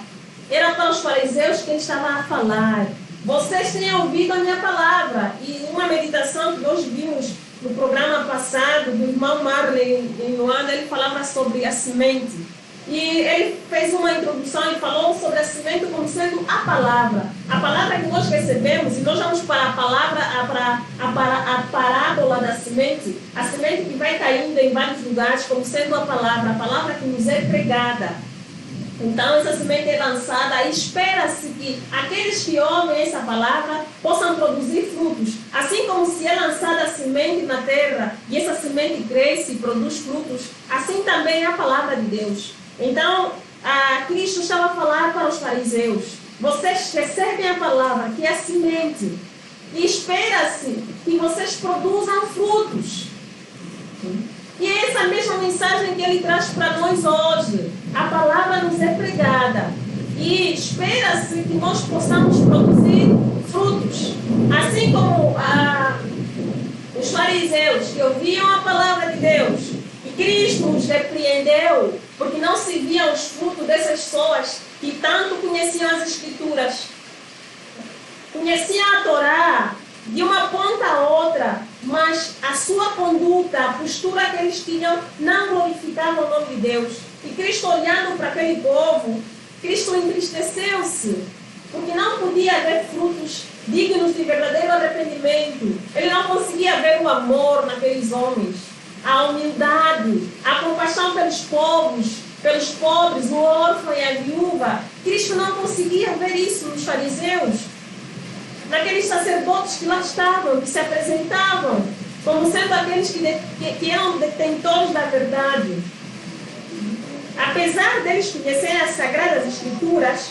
Era para os fariseus que ele estava a falar. Vocês têm ouvido a minha palavra. E uma meditação que nós vimos no programa passado, do irmão Marley em Luanda, ele falava sobre a semente. E ele fez uma introdução e falou sobre a semente como sendo a palavra. A palavra que nós recebemos, e nós vamos para a palavra, a parábola da semente, a semente que vai caindo em vários lugares como sendo a palavra que nos é pregada. Então essa semente é lançada e espera-se que aqueles que ouvem essa palavra possam produzir frutos. Assim como se é lançada a semente na terra e essa semente cresce e produz frutos, assim também é a palavra de Deus. Então, Cristo estava a falar para os fariseus: vocês recebem a palavra, que é a semente, e espera-se que vocês produzam frutos. E é essa mesma mensagem que ele traz para nós hoje. A palavra nos é pregada e espera-se que nós possamos produzir frutos. Assim como os fariseus que ouviam a palavra de Deus, e Cristo os repreendeu porque não se viam os frutos dessas pessoas que tanto conheciam as Escrituras, conheciam a Torá de uma ponta a outra, mas a sua conduta, a postura que eles tinham, não glorificava o nome de Deus. E Cristo, olhando para aquele povo, Cristo entristeceu-se, porque não podia haver frutos dignos de verdadeiro arrependimento. Ele não conseguia ver o amor naqueles homens, a humildade, a compaixão pelos povos, pelos pobres, o órfão e a viúva. Cristo não conseguia ver isso nos fariseus, naqueles sacerdotes que lá estavam, que se apresentavam como sendo aqueles que eram detentores da verdade. Apesar deles conhecerem as Sagradas Escrituras,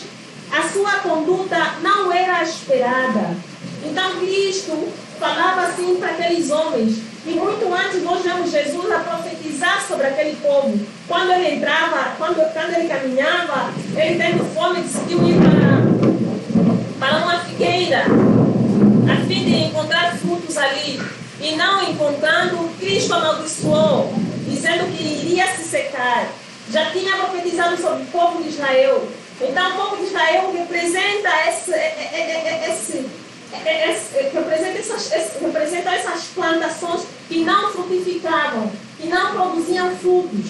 a sua conduta não era esperada. Então Cristo falava assim para aqueles homens. E muito antes nós vemos Jesus a profetizar sobre aquele povo. Quando ele entrava, quando ele caminhava, ele tendo fome, decidiu ir para uma figueira, a fim de encontrar frutos ali. E não encontrando, Cristo amaldiçoou, dizendo que iria se secar. Já tinha profetizado sobre o povo de Israel. Então o povo de Israel representa representa essas plantações que não frutificavam, que não produziam frutos.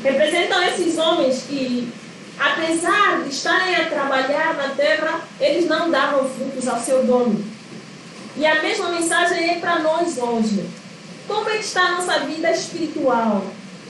Representam esses homens que, apesar de estarem a trabalhar na terra, eles não davam frutos ao seu dono. E a mesma mensagem é para nós hoje. Como é que está a nossa vida espiritual?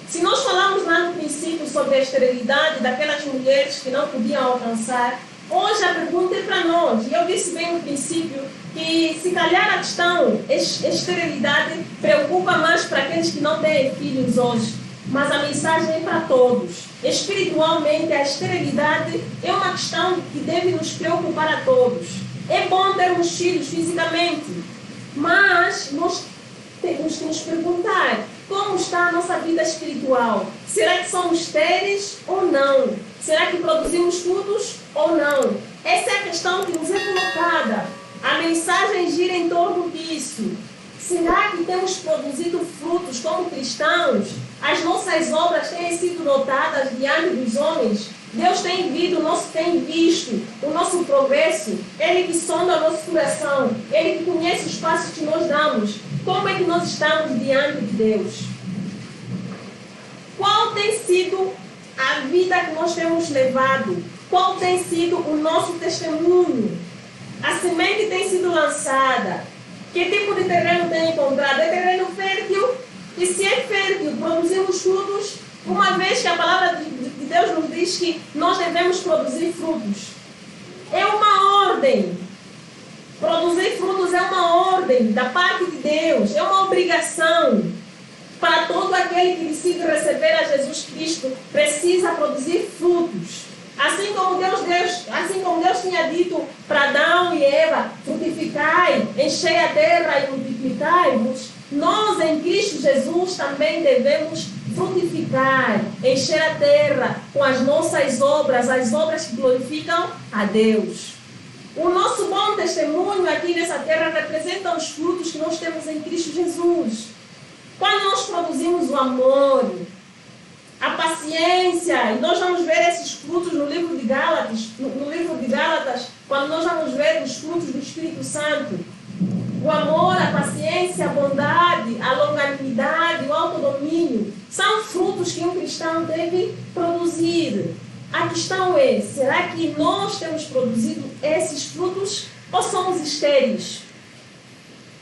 Se nós falamos lá no princípio sobre a esterilidade daquelas mulheres que não podiam alcançar, hoje a pergunta é para nós. E eu disse bem no princípio que se calhar a questão esterilidade preocupa mais para aqueles que não têm filhos hoje. Mas a mensagem é para todos. Espiritualmente, a esterilidade é uma questão que deve nos preocupar a todos. É bom termos filhos fisicamente, mas nós temos que nos perguntar: como está a nossa vida espiritual? Será que somos estéreis ou não? Será que produzimos frutos ou não? Essa é a questão que nos é colocada. A mensagem gira em torno disso. Será que temos produzido frutos como cristãos? As nossas obras têm sido notadas diante dos homens? Deus tem visto o nosso progresso. Ele que sonda o nosso coração. Ele que conhece os passos que nós damos. Como é que nós estamos diante de Deus? Qual tem sido a vida que nós temos levado? Qual tem sido o nosso testemunho? A semente tem sido lançada. Que tipo de terreno tem encontrado? É terreno fértil? E se é fértil, produzimos frutos, uma vez que a palavra de Deus nos diz que nós devemos produzir frutos. É uma ordem. Produzir frutos é uma ordem da parte de Deus. É uma obrigação. Para todo aquele que decide receber a Jesus Cristo, precisa produzir frutos. Assim como Deus tinha dito para Adão e Eva: frutificai, enchei a terra e multiplicai-vos, nós em Cristo Jesus também devemos frutificar, encher a terra com as nossas obras, as obras que glorificam a Deus. O nosso bom testemunho aqui nessa terra representa os frutos que nós temos em Cristo Jesus. Quando nós produzimos o amor, a paciência, e nós vamos ver esses frutos no livro de Gálatas, quando nós vamos ver os frutos do Espírito Santo. O amor, a paciência, a bondade, a longanimidade, o autodomínio, são frutos que um cristão deve produzir. A questão é, será que nós temos produzido esses frutos ou somos estéreis?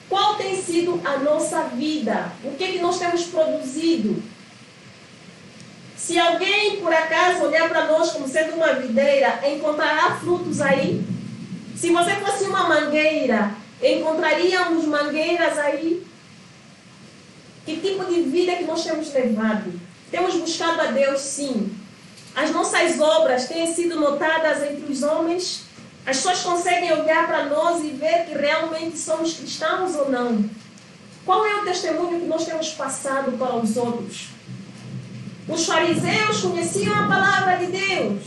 Qual tem sido a nossa vida? O que é que nós temos produzido? Se alguém, por acaso, olhar para nós como sendo uma videira, encontrará frutos aí? Se você fosse uma mangueira, encontraríamos mangueiras aí? Que tipo de vida que nós temos levado? Temos buscado a Deus, sim. As nossas obras têm sido notadas entre os homens? As pessoas conseguem olhar para nós e ver que realmente somos cristãos ou não? Qual é o testemunho que nós temos passado para os outros? Os fariseus conheciam a palavra de Deus,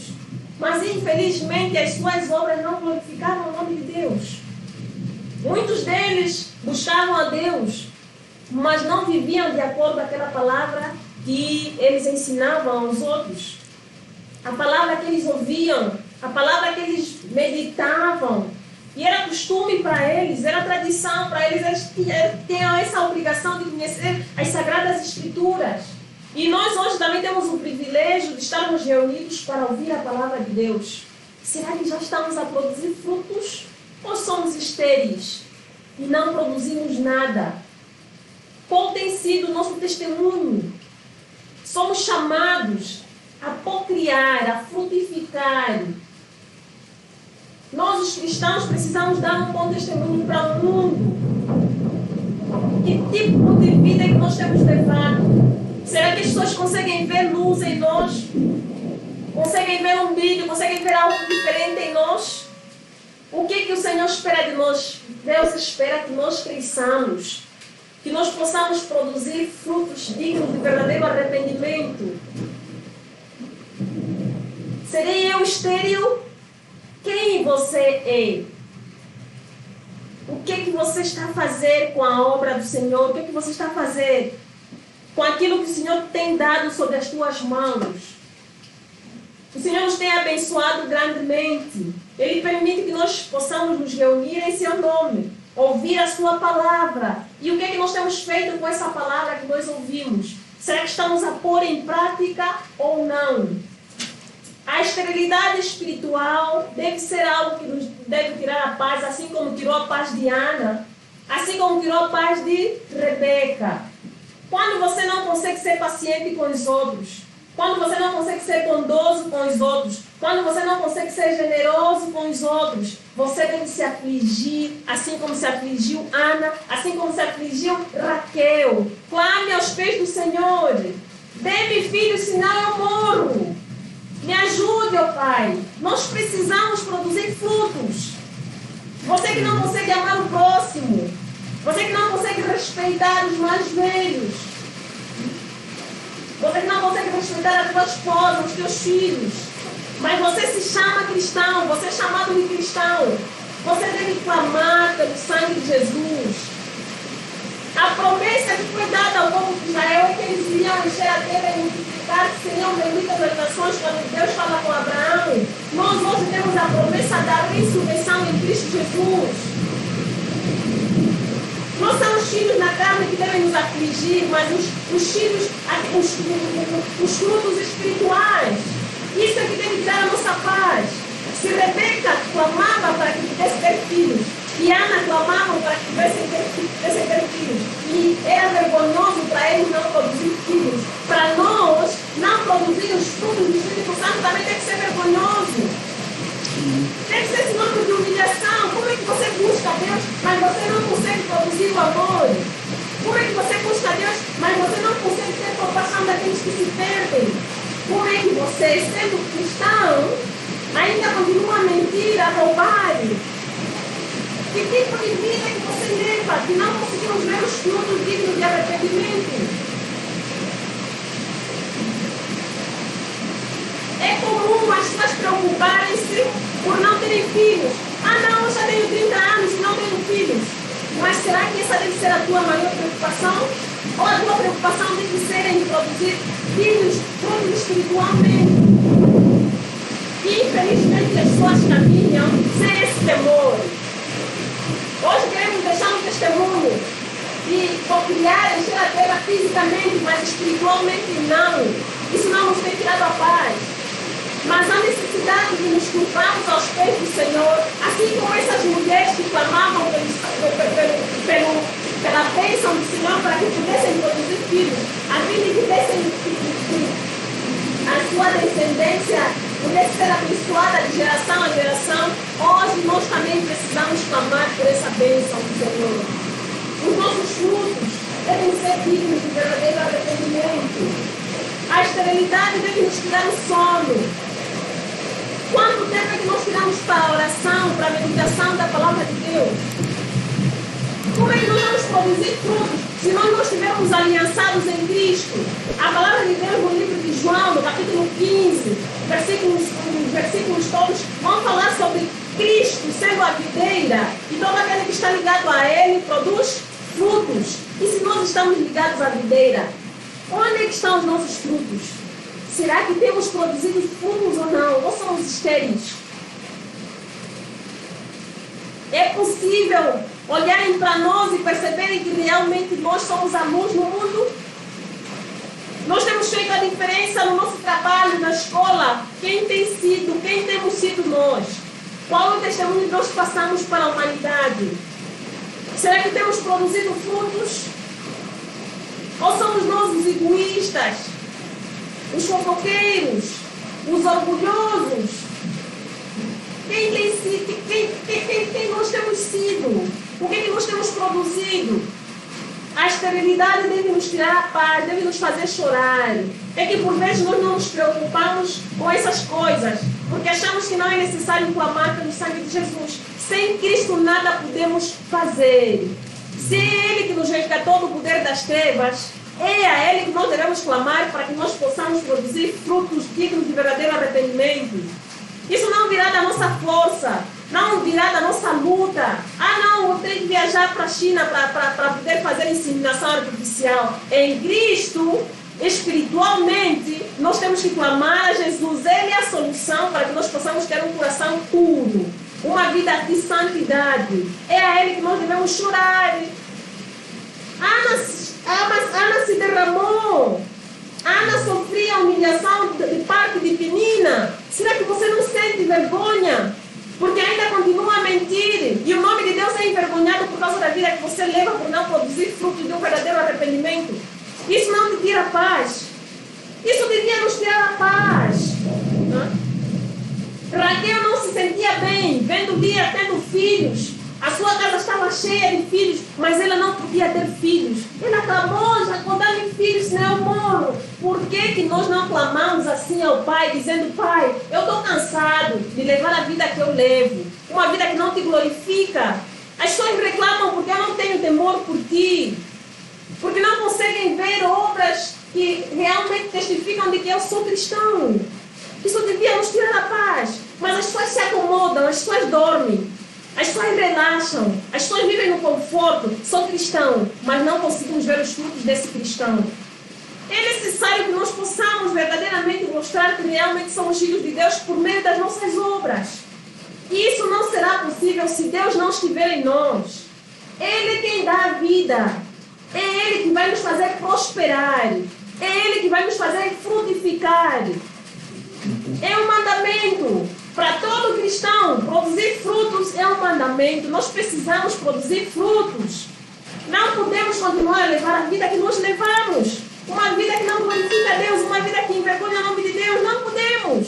mas infelizmente as suas obras não glorificavam o nome de Deus. Muitos deles buscavam a Deus, mas não viviam de acordo com aquela palavra que eles ensinavam aos outros. A palavra que eles ouviam, a palavra que eles meditavam. E era costume para eles, era tradição para eles, eles tinham essa obrigação de conhecer as Sagradas Escrituras. E nós hoje também temos o privilégio de estarmos reunidos para ouvir a palavra de Deus. Será que já estamos a produzir frutos? Ou somos estéreis e não produzimos nada? Qual tem sido o nosso testemunho? Somos chamados a procriar, a frutificar. Nós, os cristãos, precisamos dar um bom testemunho para o mundo. Que tipo de vida que nós temos levado? Será que as pessoas conseguem ver luz em nós? Conseguem ver um brilho? Conseguem ver algo diferente em nós? O que o Senhor espera de nós? Deus espera que nós cresçamos, que nós possamos produzir frutos dignos de verdadeiro arrependimento. Serei eu estéril? Quem você é? O que você está a fazer com a obra do Senhor? O que você está a fazer com aquilo que o Senhor tem dado sobre as tuas mãos? O Senhor nos tem abençoado grandemente. Ele permite que nós possamos nos reunir em seu nome, ouvir a sua palavra. E o que é que nós temos feito com essa palavra que nós ouvimos? Será que estamos a pôr em prática ou não? A esterilidade espiritual deve ser algo que nos deve tirar a paz, assim como tirou a paz de Ana, assim como tirou a paz de Rebeca. Quando você não consegue ser paciente com os outros, quando você não consegue ser bondoso com os outros, quando você não consegue ser generoso com os outros, você deve se afligir, assim como se afligiu Ana, assim como se afligiu Raquel. Clame aos pés do Senhor. Dê-me filhos, senão eu morro. Me ajude, ó Pai. Nós precisamos produzir frutos. Você que não consegue amar o próximo, você que não consegue respeitar os mais velhos, você que não consegue respeitar a tua esposa, os teus filhos, mas você se chama cristão, você é chamado de cristão, você deve clamar pelo sangue de Jesus. A promessa que foi dada ao povo de Israel é que eles iriam encher a terra e multiplicar, que seriam benditas as nações. Quando Deus fala com Abraão, nós hoje temos a promessa da ressurreição em Cristo Jesus. Nós somos filhos na carne que devem nos afligir, mas os filhos, os frutos espirituais, isso é que deve dar a nossa paz. Se Rebeca clamava para que pudesse ter filhos, e Ana clamava para que pudessem ter filhos, e era vergonhoso para eles não produzir filhos, para nós não produzir os frutos do Espírito Santo também tem que ser vergonhoso. Tem que ser sinônimo de humilhação. Como é que você busca Deus, mas você não consegue produzir o amor? Como é que você busca Deus, mas você não consegue ter compaixão daqueles que se perdem? Como é que você, sendo cristão, ainda continua a mentir, a roubar? Que tipo de vida que você leva, que não conseguimos ver os frutos dignos de arrependimento? É comum as pessoas preocuparem-se por não terem filhos. Ah não, eu já tenho 30 anos e não tenho filhos. Mas será que essa deve ser a tua maior preocupação? Ou a tua produzir frutos espiritualmente. E infelizmente as pessoas caminham sem esse temor. Hoje queremos deixar um testemunho e criar, encher a terra fisicamente, mas espiritualmente não. Isso não nos tem tirado a paz. Mas há necessidade de nos curvarmos aos pés do Senhor, assim como essas mulheres que clamavam pela bênção do Senhor para que pudessem produzir filhos, a fim de que a sua descendência pudesse ser abençoada de geração a geração. Hoje nós também precisamos clamar por essa bênção do Senhor. Os nossos frutos devem ser dignos de verdadeiro arrependimento. A esterilidade deve nos tirar o sono. Quanto tempo é que nós tiramos para a oração, para a meditação da palavra de Deus? Como é que nós vamos produzir frutos se nós não estivermos aliançados em Cristo? A palavra de Deus no livro de João, no capítulo 15, versículos todos, vão falar sobre Cristo sendo a videira e todo aquele que está ligado a Ele produz frutos. E se nós estamos ligados à videira, onde é que estão os nossos frutos? Será que temos produzido frutos ou não? Ou somos estéreis? É possível olharem para nós e perceberem que realmente nós somos a luz no mundo? Nós temos feito a diferença no nosso trabalho, na escola. Quem temos sido nós? Qual é o testemunho que nós passamos para a humanidade? Será que temos produzido frutos? Ou somos nós os egoístas, os fofoqueiros, os orgulhosos? Quem nós temos sido? O que nós temos produzido? A esterilidade deve nos tirar a paz, deve nos fazer chorar. É que por vezes nós não nos preocupamos com essas coisas, porque achamos que não é necessário clamar pelo sangue de Jesus. Sem Cristo nada podemos fazer. Se é Ele que nos resgatou do poder das trevas, é a Ele que nós devemos clamar para que nós possamos produzir frutos dignos de verdadeiro arrependimento. Isso não virá da nossa força, não virá da nossa luta. Ah, não, eu tenho que viajar para a China para poder fazer inseminação artificial. Em Cristo, espiritualmente, nós temos que clamar a Jesus. Ele é a solução para que nós possamos ter um coração puro, uma vida de santidade. É a Ele que nós devemos chorar. Ana se derramou. Ana sofria humilhação de parte de Penina. Será que você não sente vergonha? Porque ainda continua a mentir. E o nome de Deus é envergonhado por causa da vida que você leva por não produzir fruto de um verdadeiro arrependimento. Isso não te tira a paz. Isso devia nos tirar a paz. Raquel não se sentia bem, vendo Lia tendo filhos. A sua casa estava cheia de filhos, mas ela não podia ter filhos. Ela clamou, já dá-me filhos, senão eu morro. Por que nós não clamamos assim ao Pai, dizendo: Pai, eu estou cansado de levar a vida que eu levo, uma vida que não te glorifica. As pessoas reclamam porque eu não tenho temor por ti, porque não conseguem ver obras que realmente testificam de que eu sou cristão. Isso devia nos tirar a paz. Mas as pessoas se acomodam, as pessoas dormem. As pessoas relaxam, as pessoas vivem no conforto. Sou cristão, mas não conseguimos ver os frutos desse cristão. É necessário que nós possamos verdadeiramente mostrar que realmente somos filhos de Deus por meio das nossas obras. E isso não será possível se Deus não estiver em nós. Ele é quem dá a vida. É Ele que vai nos fazer prosperar. É Ele que vai nos fazer frutificar. É um mandamento. Para todo cristão, produzir frutos é um mandamento. Nós precisamos produzir frutos. Não podemos continuar a levar a vida que nós levamos. Uma vida que não glorifica a Deus, uma vida que envergonha o nome de Deus. Não podemos.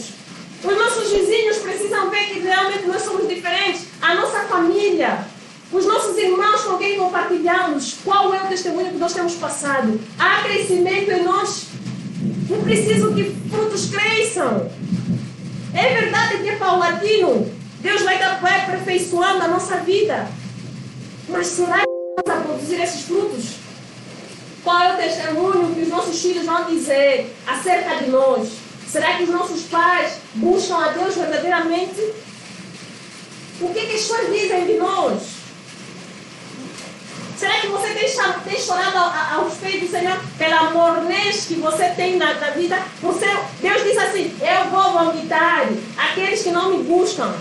Os nossos vizinhos precisam ver que realmente nós somos diferentes. A nossa família, os nossos irmãos com quem compartilhamos, qual é o testemunho que nós temos passado? Há crescimento em nós. É preciso que frutos cresçam. É verdade que é paulatino. Deus vai aperfeiçoando a nossa vida. Mas será que vamos a produzir esses frutos? Qual é o testemunho que os nossos filhos vão dizer acerca de nós? Será que os nossos pais buscam a Deus verdadeiramente? O que as pessoas dizem de nós? Será que você tem chorado aos pés do Senhor pela mornez que você tem na vida? Deus diz assim, eu vou vomitar aqueles que não me buscam.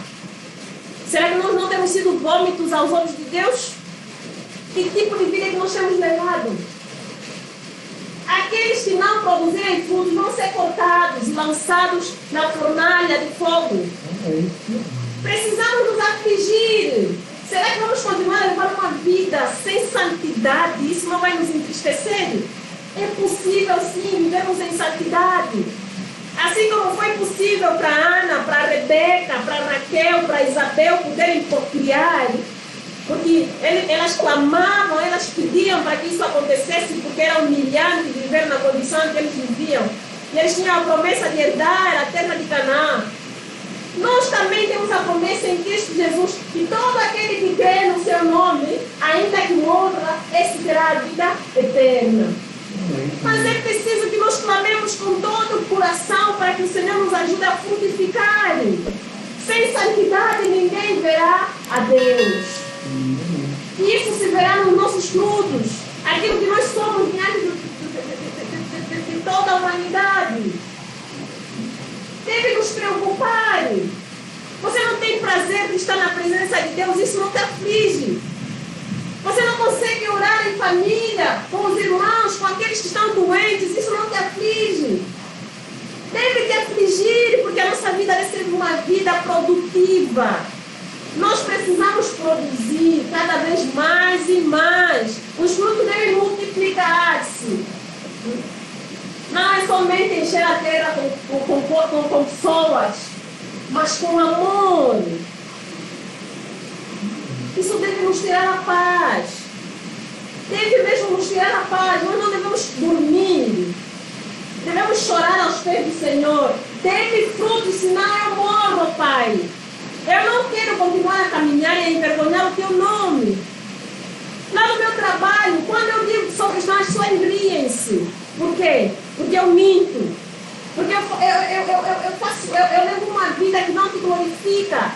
Será que nós não temos sido vômitos aos olhos de Deus? Que tipo de vida que nós temos levado? Aqueles que não produzirem frutos vão ser cortados e lançados na fornalha de fogo. Precisamos nos afligir. Será que vamos continuar a levar uma vida sem santidade? Isso não vai nos entristecer? É possível sim vivermos em santidade. Assim como foi possível para Ana, para Rebeca, para Raquel, para Isabel poderem procriar, porque elas clamavam, elas pediam para que isso acontecesse, porque era humilhante viver na condição que eles viviam. E eles tinham a promessa de herdar a terra de Canaã. Nós também temos a promessa em Cristo Jesus que todo aquele que crê no seu nome, ainda que morra, esse terá a vida eterna. Mas é preciso que nós clamemos com todo o coração para que o Senhor nos ajude a frutificar. Sem santidade ninguém verá a Deus. E isso se verá nos nossos frutos, aquilo que nós somos diante de toda a humanidade. Deve nos preocupar. Você não tem prazer de estar na presença de Deus, isso não te aflige. Você não consegue orar em família, com os irmãos, com aqueles que estão doentes, isso não te aflige. Deve te afligir, porque a nossa vida deve ser uma vida produtiva. Nós precisamos produzir cada vez mais e mais. Os frutos devem multiplicar-se. Não é somente encher a terra com pessoas, mas com amor. Isso deve nos tirar a paz. Deve mesmo nos tirar a paz. Nós não devemos dormir. Devemos chorar aos pés do Senhor. Dê-me frutos, senão eu morro, Pai. Eu não quero continuar a caminhar e a envergonhar o teu nome. Lá no meu trabalho, quando eu digo sobre os nós, só riem-se. Por quê? Porque eu minto. Porque eu levo uma vida que não te glorifica.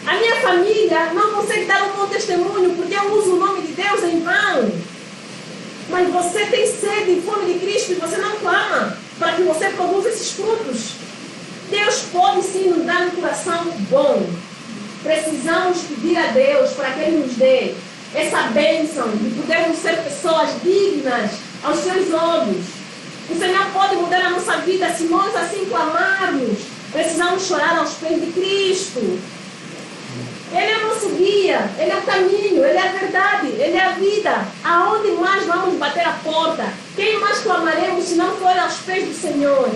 A minha família não consegue dar um bom testemunho porque eu uso o nome de Deus em vão. Mas você tem sede e fome de Cristo e você não clama para que você produza esses frutos. Deus pode sim nos dar um coração bom. Precisamos pedir a Deus para que Ele nos dê essa bênção de podermos ser pessoas dignas aos seus olhos. O Senhor pode mudar a nossa vida se nós assim clamarmos. Precisamos chorar aos pés de Cristo. Ele é o nosso guia, Ele é o caminho, Ele é a verdade, Ele é a vida. Aonde mais vamos bater a porta? Quem mais clamaremos se não for aos pés do Senhor?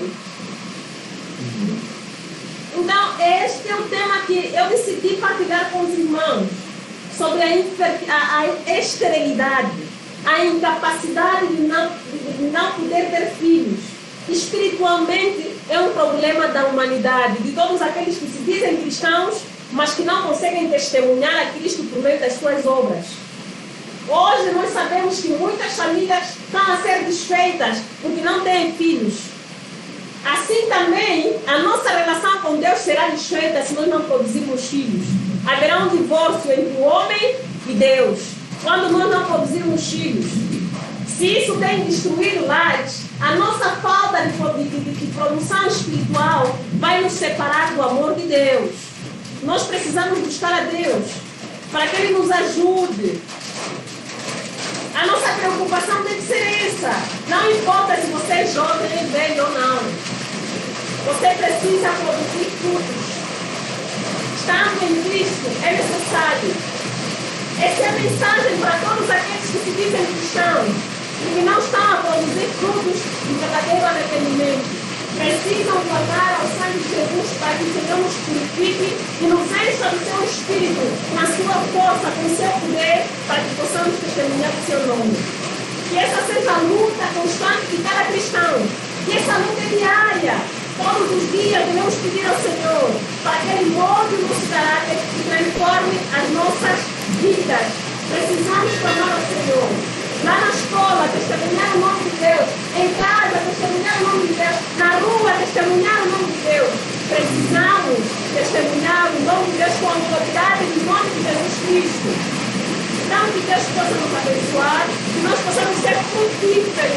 Então, este é o tema que eu decidi partilhar com os irmãos, sobre a esterilidade, a incapacidade de não poder ter filhos. Espiritualmente, é um problema da humanidade, de todos aqueles que se dizem cristãos, mas que não conseguem testemunhar a Cristo por meio das suas obras. Hoje nós sabemos que muitas famílias estão a ser desfeitas porque não têm filhos. Assim também, a nossa relação com Deus será desfeita se nós não produzirmos filhos. Haverá um divórcio entre o homem e Deus, quando nós não produzirmos filhos. Se isso tem destruído lares, a nossa falta de produção espiritual vai nos separar do amor de Deus. Nós precisamos buscar a Deus para que Ele nos ajude. A nossa preocupação tem que ser essa. Não importa se você é jovem, velho ou não. Você precisa produzir frutos. Estando em Cristo é necessário. Essa é a mensagem para todos aqueles que se dizem cristãos e que não estão a produzir frutos de verdadeiro arrependimento. Precisam clamar ao sangue de Jesus para que o Senhor nos purifique e nos encha do seu Espírito, na sua força, com o seu poder, para que possamos testemunhar o seu nome. Que essa seja a luta constante de cada cristão. Que essa luta é diária. Todos os dias devemos pedir ao Senhor para que Ele molde o nosso caráter e transforme as nossas vidas. Precisamos clamar ao Senhor. Lá na escola, testemunhar o nome de Deus. Em casa, testemunhar o nome de Deus. Na rua, testemunhar o nome de Deus. Precisamos testemunhar o nome de Deus com a autoridade do nome de Jesus Cristo. Então, que que Deus possa nos abençoar, que nós possamos ser frutíferos